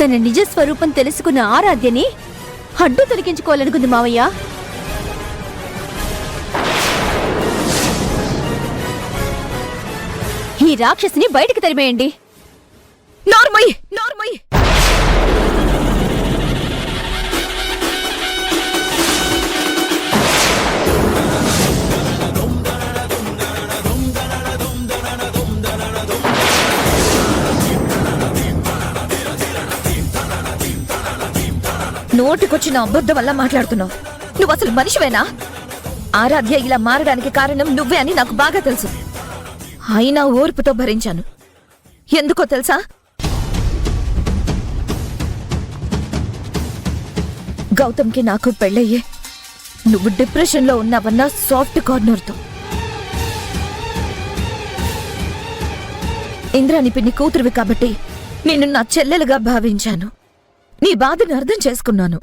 తన నిజ స్వరూపం తెలుసుకున్న ఆరాధ్యని అడ్డు తొలగించుకోవాలనుకుంది మావయ్య. ఈ రాక్షసిని బయటికి తరిమేయండి. నార్మయ్ నార్మయ్ నోటికొచ్చిన అబద్ధం వల్ల మాట్లాడుతున్నావు. నువ్వు అసలు మనిషివేనా? ఆరాధ్య ఇలా మారడానికి కారణం నువ్వే అని నాకు బాగా తెలుసు. అయినా ఓర్పుతో భరించాను. ఎందుకో తెలుసా? గౌతమ్కి నాకు పెళ్ళయ్యే నువ్వు డిప్రెషన్లో ఉన్నావన్న సాఫ్ట్ కార్నర్తో. ఇంద్రాని పిన్ని కూతురువి కాబట్టి నిన్ను నా చెల్లెలుగా భావించాను. నీ బాధను అర్థం చేసుకున్నాను.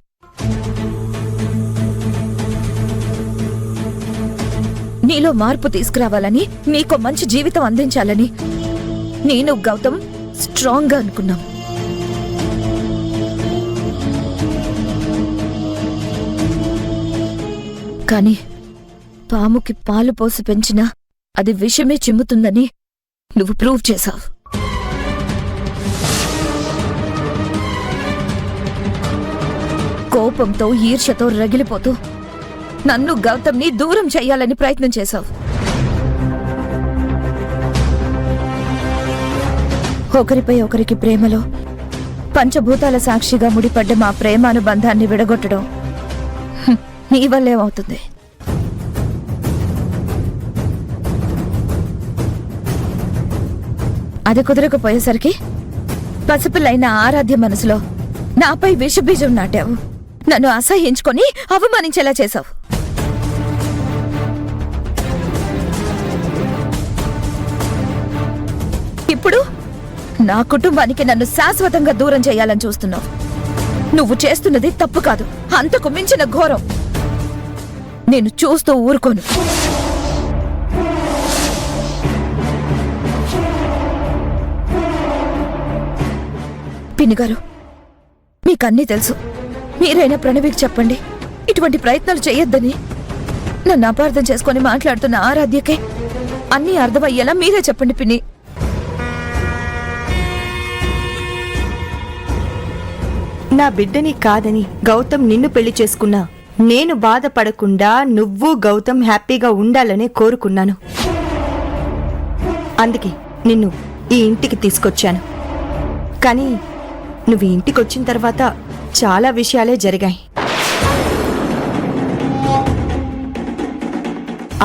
నీలో మార్పు తీసుకురావాలని, నీకో మంచి జీవితం అందించాలని నేను గౌతమ్ స్ట్రాంగ్ గా అనుకున్నాం. కాని పాముకి పాలు పోసి పెంచినా అది విషమే చిమ్ముతుందని నువ్వు ప్రూవ్ చేశావు. కోపంతో ఈర్ష్యతో రగిలిపోతూ నన్ను గౌతమ్ని దూరం చెయ్యాలని ప్రయత్నం చేశావు. ఒకరిపై ఒకరికి ప్రేమలో పంచభూతాల సాక్షిగా ముడిపడ్డ మా ప్రేమానుబంధాన్ని విడగొట్టడం నీ వల్లేమవుతుంది. అది కుదరకపోయేసరికి పసిపిల్లైన ఆరాధ్య మనసులో నాపై విషబీజం నాటావు. నన్ను అసహ్యించుకొని అవమానించేలా చేశావు. ఇప్పుడు నా కుటుంబానికి నన్ను శాశ్వతంగా దూరం చేయాలని చూస్తున్నావు. నువ్వు చేస్తున్నది తప్పు కాదు, అంతకు మించిన ఘోరం. నేను చూస్తూ ఊరుకోను. పిన్నిగారు, మీకన్నీ తెలుసు. మీరైనా ప్రణవికి చెప్పండి ఇటువంటి ప్రయత్నాలు చేయొద్దని. నన్ను అపార్థం చేసుకుని మాట్లాడుతున్న ఆరాధ్యకే అన్నీ అర్థమయ్యేలా మీరే చెప్పండి పిన్ని. నా బిడ్డని కాదని గౌతమ్ నిన్ను పెళ్లి చేసుకున్నా నేను బాధపడకుండా నువ్వు గౌతమ్ హ్యాపీగా ఉండాలనే కోరుకున్నాను. అందుకే నిన్ను ఈ ఇంటికి తీసుకొచ్చాను. కానీ నువ్వు ఇంటికొచ్చిన తర్వాత చాలా విషయాలే జరిగాయి.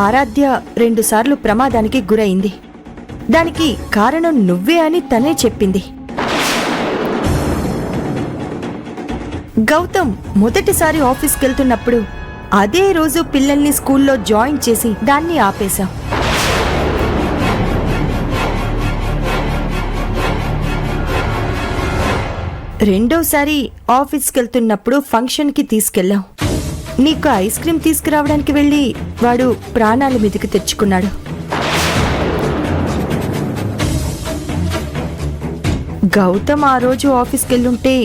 ఆరాధ్య 2 సార్లు ప్రమాదానికి గురైంది. దానికి కారణం నువ్వే అని తనే చెప్పింది. గౌతమ్ మొదటిసారి ఆఫీస్కెళ్తున్నప్పుడు అదే రోజు పిల్లల్ని స్కూల్లో జాయిన్ చేసి దాన్ని ఆపేశాం. రెండోసారి ఆఫీస్కెళ్తున్నప్పుడు ఫంక్షన్కి తీసుకెళ్ళాం. నీకు ఐస్ క్రీమ్ తీసుకురావడానికి వెళ్ళి వాడు ప్రాణాల మీదకి తెచ్చుకున్నాడు. గౌతమ్ ఆ రోజు ఆఫీస్కెళ్ళుంటే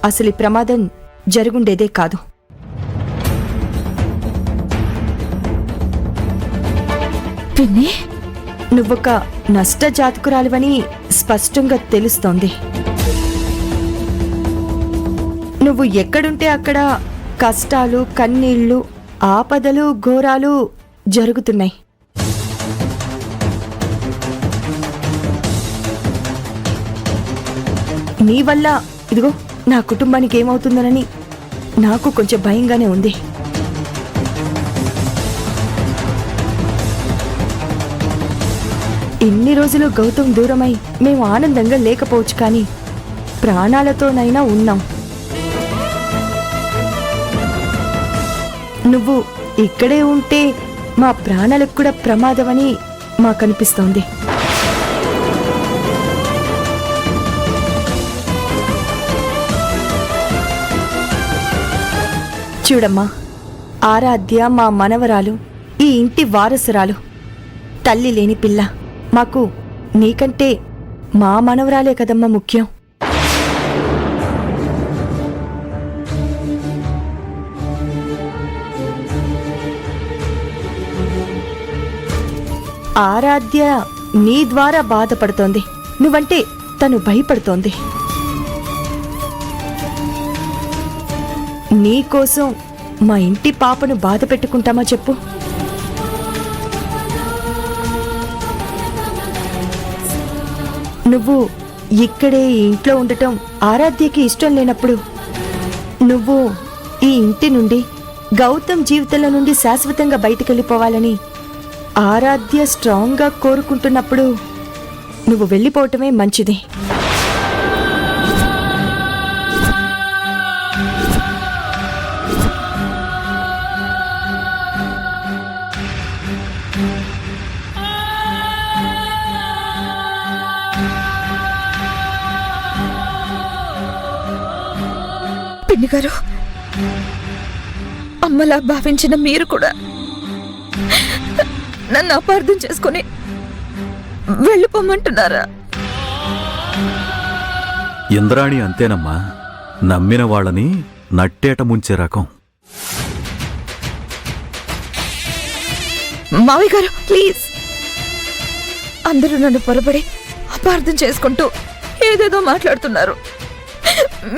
అసలు ప్రమాదం జరుగుండేదే కాదు. పిన్ని, నువ్వొక నష్ట జాతకురాలివని స్పష్టంగా తెలుస్తోంది. నువ్వు ఎక్కడుంటే అక్కడ కష్టాలు, కన్నీళ్లు, ఆపదలు, ఘోరాలు జరుగుతున్నాయి. నీ వల్ల ఇదిగో నా కుటుంబానికి ఏమవుతుందనని నాకు కొంచెం భయంగానే ఉంది. ఇన్ని రోజులు గౌతమ్ దూరమై మేము ఆనందంగా లేకపోవచ్చు, కానీ ప్రాణాలతోనైనా ఉన్నాం. నువ్వు ఇక్కడే ఉంటే మా ప్రాణాలకు కూడా ప్రమాదమని మాకనిపిస్తోంది. చూడమ్మా, ఆరాధ్య మా మనవరాలు, ఈ ఇంటి వారసురాలు. తల్లి లేని పిల్ల. మాకు నీకంటే మా మనవరాలే కదమ్మా ముఖ్యం. ఆరాధ్య నీ ద్వారా బాధపడుతోంది, నువ్వంటే తను భయపడుతోంది. నీకోసం మా ఇంటి పాపను బాధ పెట్టుకుంటామా చెప్పు? నువ్వు ఇక్కడే ఈ ఇంట్లో ఉండటం ఆరాధ్యకి ఇష్టం లేనప్పుడు నువ్వు ఈ ఇంటి నుండి గౌతమ్ జీవితంలో నుండి శాశ్వతంగా బయటకెళ్ళిపోవాలని ఆరాధ్య స్ట్రాంగ్గా కోరుకుంటున్నప్పుడు నువ్వు వెళ్ళిపోవటమే మంచిది. పిన్ని గారు, అమ్మలా భావించిన మీరు కూడా నన్ను అపార్థం చేసుకుని వెళ్ళిపోమంటున్నారా? ఇంద్రాణి అంతేనమ్మా, నమ్మిన వాళ్ళని నట్టేట ముంచే రకం. మావయ్య గారు ప్లీజ్, అందరూ నన్ను పొరపడి అపార్థం చేసుకుంటూ ఏదేదో మాట్లాడుతున్నారు.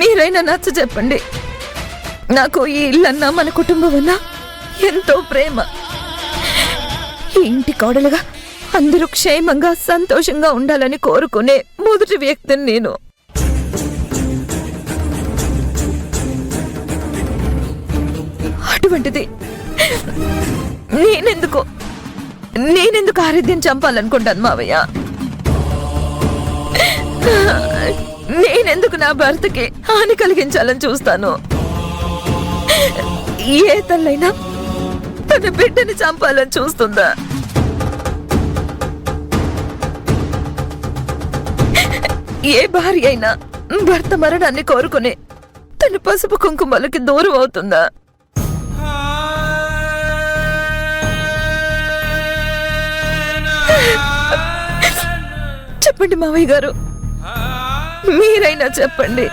మీరైనా నచ్చ చెప్పండి. నాకు ఈ ఇల్లన్నా మన కుటుంబం అన్నా ఎంతో ప్రేమ. ఈ ఇంటి కోడలుగా అందరూ క్షేమంగా సంతోషంగా ఉండాలని కోరుకునే మొదటి వ్యక్తిని నేను. అటువంటిది నేనెందుకు ఆరాధ్యం చంపాలనుకుంటాను మావయ్య? నేనెందుకు నా భర్తకి హాని కలిగించాలని చూస్తాను? ఏ తల్లైనా తన బిడ్డని చంపాలని చూస్తుందా? ఏ భార్య అయినా భర్త మరణాన్ని కోరుకుని తన పసుపు కుంకుమలకి దూరం అవుతుందా? చెప్పండి మావయ్య గారు, మీరైనా చెప్పండి.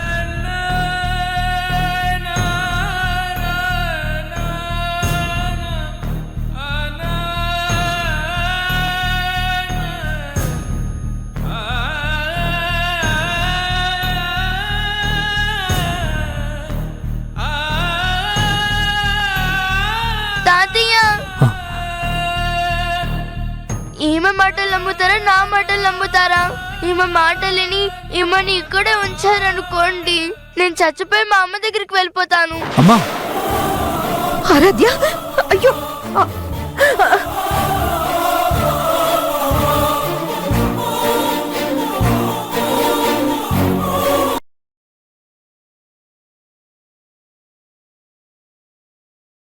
ఈమె మాటలు నమ్ముతారా నా మాటలు నమ్ముతారా? ఈమె మాటలని ఈమెని ఇక్కడే ఉంచారనుకోండి, నేను చచ్చిపోయి మా అమ్మ దగ్గరికి వెళ్ళిపోతాను. అమ్మా ఆరాధ్య, అయ్యో